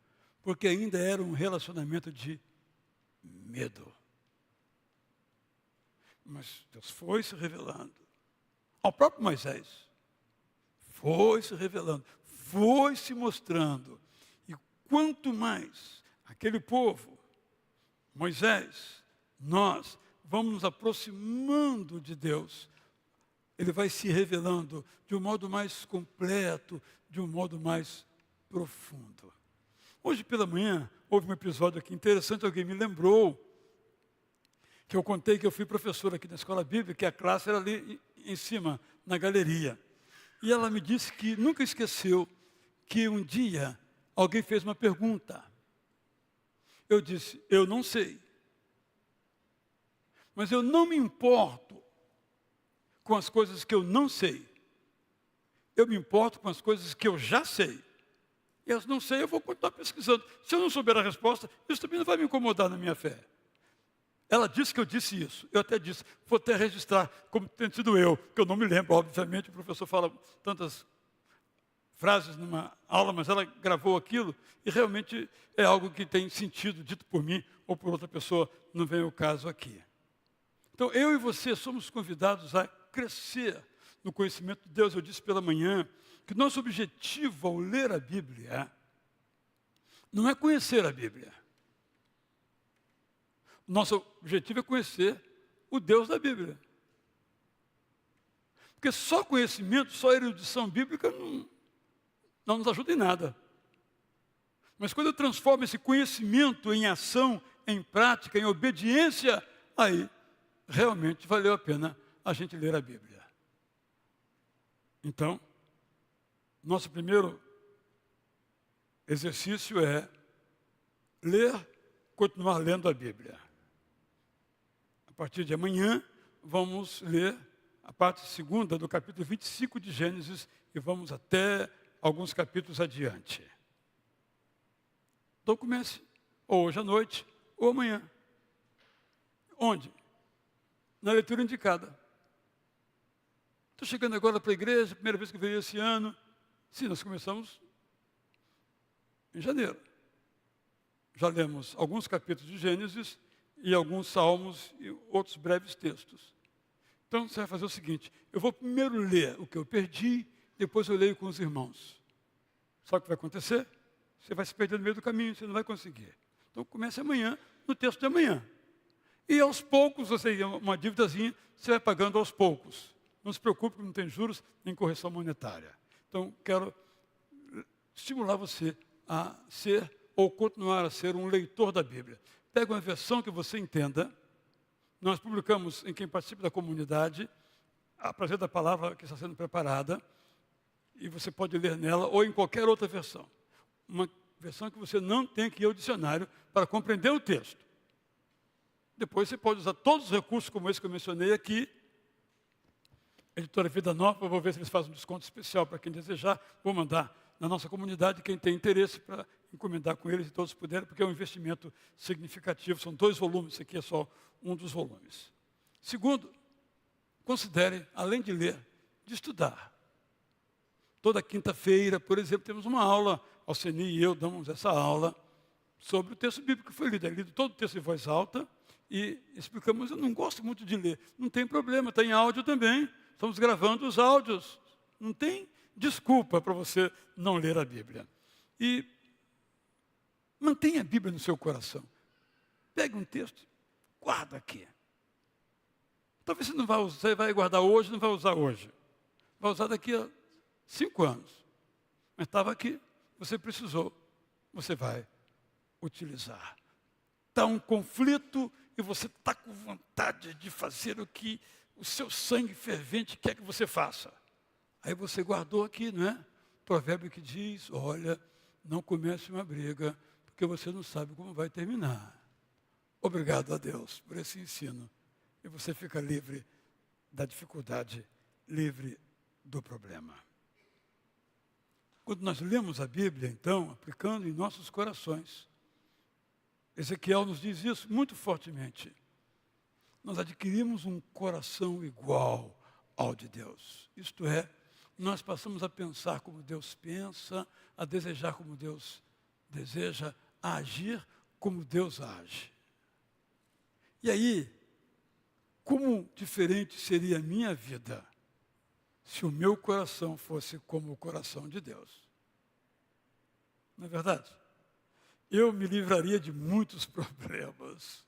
porque ainda era um relacionamento de medo. Mas Deus foi se revelando ao próprio Moisés. Foi se revelando, foi se mostrando. E quanto mais aquele povo, Moisés, nós, vamos nos aproximando de Deus, Ele vai se revelando de um modo mais completo, de um modo mais profundo. Hoje pela manhã, houve um episódio aqui interessante, alguém me lembrou que eu contei que eu fui professor aqui na escola bíblica, que a classe era ali em cima, na galeria. E ela me disse que nunca esqueceu que um dia alguém fez uma pergunta. Eu disse, eu não sei. Mas eu não me importo com as coisas que eu não sei. Eu me importo com as coisas que eu já sei. E as não sei, eu vou continuar pesquisando. Se eu não souber a resposta, isso também não vai me incomodar na minha fé. Ela disse que eu disse isso. Eu até disse, vou até registrar como tendo sido eu, que eu não me lembro, obviamente, o professor fala tantas frases numa aula, mas ela gravou aquilo e realmente é algo que tem sentido, dito por mim ou por outra pessoa, não vem o caso aqui. Então, eu e você somos convidados a crescer no conhecimento de Deus. Eu disse pela manhã que nosso objetivo ao ler a Bíblia não é conhecer a Bíblia. Nosso objetivo é conhecer o Deus da Bíblia. Porque só conhecimento, só erudição bíblica não nos ajuda em nada. Mas quando eu transformo esse conhecimento em ação, em prática, em obediência, aí realmente valeu a pena a gente ler a Bíblia. Então, nosso primeiro exercício é ler, continuar lendo a Bíblia. A partir de amanhã, vamos ler a parte segunda do capítulo 25 de Gênesis e vamos até alguns capítulos adiante. Então comece ou hoje à noite ou amanhã. Onde? Na leitura indicada. Estou chegando agora para a igreja, primeira vez que eu veio esse ano. Sim, nós começamos em janeiro. Já lemos alguns capítulos de Gênesis e alguns salmos e outros breves textos. Então você vai fazer o seguinte, eu vou primeiro ler o que eu perdi, depois eu leio com os irmãos. Sabe o que vai acontecer? Você vai se perder no meio do caminho, você não vai conseguir. Então comece amanhã, no texto de amanhã. E aos poucos, você tem uma dívidazinha, você vai pagando aos poucos. Não se preocupe, não tem juros nem correção monetária. Então quero estimular você a ser ou continuar a ser um leitor da Bíblia. Pega uma versão que você entenda. Nós publicamos em quem participa da comunidade a prazer da palavra que está sendo preparada e você pode ler nela ou em qualquer outra versão. Uma versão que você não tem que ir ao dicionário para compreender o texto. Depois você pode usar todos os recursos como esse que eu mencionei aqui. Editora Vida Nova, vou ver se eles fazem um desconto especial para quem desejar. Vou mandar na nossa comunidade quem tem interesse para encomendar com eles e todos puderem, porque é um investimento significativo. São 2 volumes, esse aqui é só um dos volumes. Segundo, considere, além de ler, de estudar. Toda quinta-feira, por exemplo, temos uma aula, Alceni e eu damos essa aula sobre o texto bíblico que foi lido. É lido todo o texto em voz alta e explicamos, eu não gosto muito de ler. Não tem problema, tem áudio também. Estamos gravando os áudios. Não tem desculpa para você não ler a Bíblia. E mantenha a Bíblia no seu coração. Pegue um texto, guarda aqui. Talvez você não vai usar, você vai guardar hoje, não vai usar hoje. Vai usar daqui a 5 anos. Mas estava aqui, você precisou, você vai utilizar. Está um conflito e você está com vontade de fazer o que o seu sangue fervente quer que você faça. Aí você guardou aqui, não é? Provérbio que diz, olha, não comece uma briga, porque você não sabe como vai terminar. Obrigado a Deus por esse ensino. E você fica livre da dificuldade, livre do problema. Quando nós lemos a Bíblia, então, aplicando em nossos corações, Ezequiel nos diz isso muito fortemente. Nós adquirimos um coração igual ao de Deus. Isto é, nós passamos a pensar como Deus pensa, a desejar como Deus deseja, a agir como Deus age. E aí, como diferente seria a minha vida se o meu coração fosse como o coração de Deus? Não é verdade? Eu me livraria de muitos problemas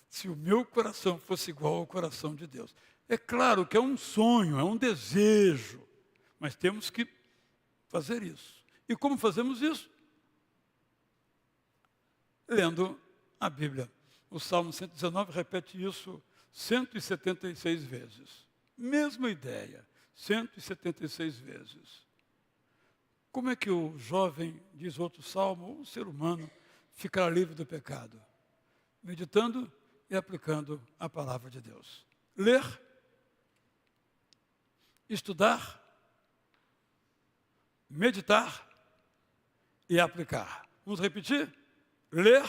se o meu coração fosse igual ao coração de Deus. É claro que é um sonho, é um desejo, mas temos que fazer isso. E como fazemos isso? Lendo a Bíblia. O Salmo 119 repete isso 176 vezes. Mesma ideia, 176 vezes. Como é que o jovem, diz outro salmo, o ser humano, ficará livre do pecado? Meditando e aplicando a palavra de Deus. Ler, estudar, meditar e aplicar. Vamos repetir? Ler,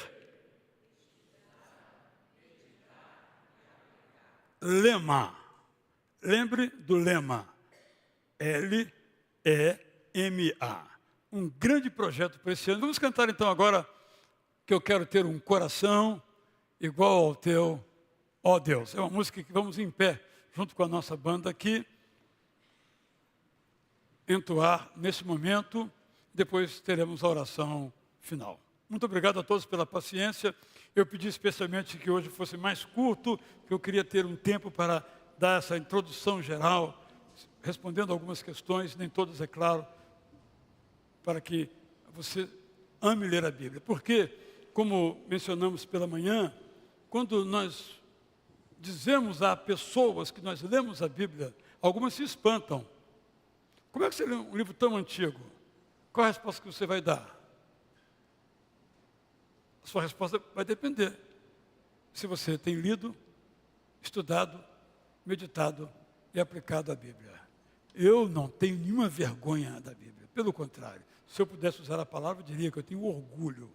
lema. Lembre do lema. L-E-M-A. Um grande projeto para esse ano. Vamos cantar então agora que eu quero ter um coração igual ao teu, ó Deus. É uma música que vamos em pé, junto com a nossa banda aqui, entoar nesse momento. Depois teremos a oração final. Muito obrigado a todos pela paciência. Eu pedi especialmente que hoje fosse mais curto, que eu queria ter um tempo para dar essa introdução geral, respondendo algumas questões, nem todas, é claro, para que você ame ler a Bíblia. Porque, como mencionamos pela manhã, quando nós dizemos a pessoas que nós lemos a Bíblia, algumas se espantam. Como é que você lê um livro tão antigo? Qual a resposta que você vai dar? A sua resposta vai depender se você tem lido, estudado, meditado e aplicado a Bíblia. Eu não tenho nenhuma vergonha da Bíblia. Pelo contrário, se eu pudesse usar a palavra, eu diria que eu tenho orgulho.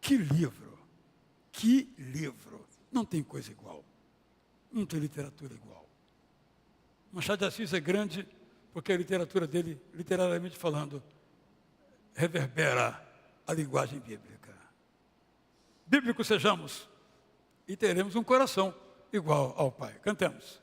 Que livro! Que livro! Não tem coisa igual. Não tem literatura igual. Machado de Assis é grande porque a literatura dele, literariamente falando, reverbera a linguagem bíblica. Bíblicos sejamos e teremos um coração igual ao Pai. Cantemos.